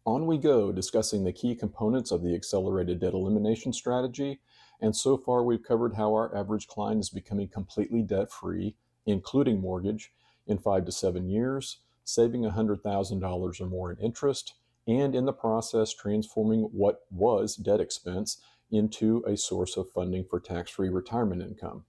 On we go, discussing the key components of the Accelerated Debt Elimination Strategy. And so far, we've covered how our average client is becoming completely debt-free, including mortgage, in 5 to 7 years, saving $100,000 or more in interest, and in the process, transforming what was debt expense into a source of funding for tax-free retirement income.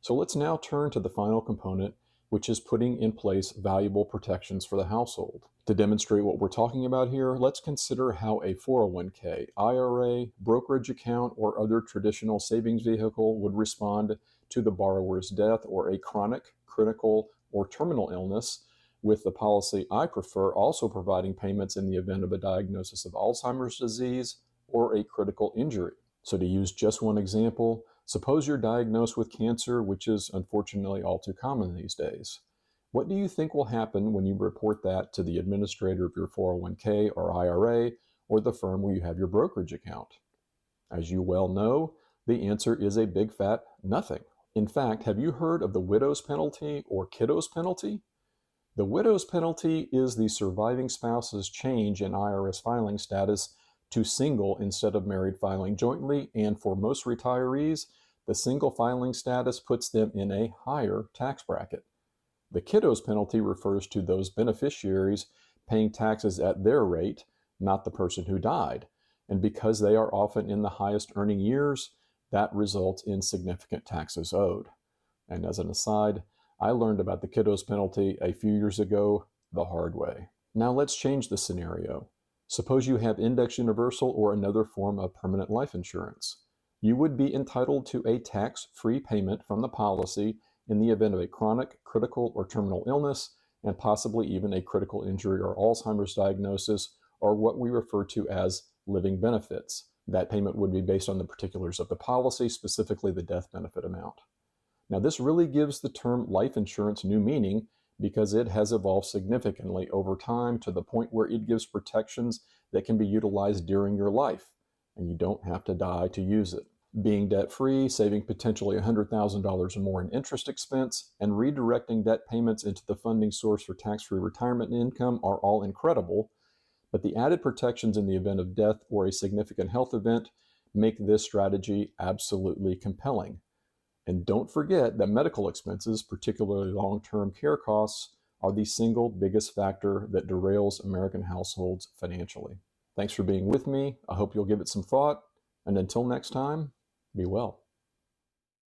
So let's now turn to the final component, which is putting in place valuable protections for the household. To demonstrate what we're talking about here, let's consider how a 401k, IRA, brokerage account, or other traditional savings vehicle would respond to the borrower's death or a chronic, critical, or terminal illness, with the policy I prefer also providing payments in the event of a diagnosis of Alzheimer's disease or a critical injury. So to use just one example, suppose you're diagnosed with cancer, which is unfortunately all too common these days. What do you think will happen when you report that to the administrator of your 401k or IRA or the firm where you have your brokerage account? As you well know, the answer is a big fat nothing. In fact, have you heard of the widow's penalty or kiddo's penalty? The widow's penalty is the surviving spouse's change in IRS filing status to single instead of married filing jointly, and for most retirees, the single filing status puts them in a higher tax bracket. The kiddo's penalty refers to those beneficiaries paying taxes at their rate, not the person who died. And because they are often in the highest earning years, that results in significant taxes owed. And as an aside, I learned about the kiddo's penalty a few years ago the hard way. Now let's change the scenario. Suppose you have index universal or another form of permanent life insurance. You would be entitled to a tax-free payment from the policy in the event of a chronic, critical, or terminal illness, and possibly even a critical injury or Alzheimer's diagnosis, or what we refer to as living benefits. That payment would be based on the particulars of the policy, specifically the death benefit amount. Now, this really gives the term life insurance new meaning because it has evolved significantly over time to the point where it gives protections that can be utilized during your life, and you don't have to die to use it. Being debt-free, saving potentially $100,000 or more in interest expense, and redirecting debt payments into the funding source for tax-free retirement income are all incredible, but the added protections in the event of death or a significant health event make this strategy absolutely compelling. And don't forget that medical expenses, particularly long-term care costs, are the single biggest factor that derails American households financially. Thanks for being with me. I hope you'll give it some thought. And until next time, be well.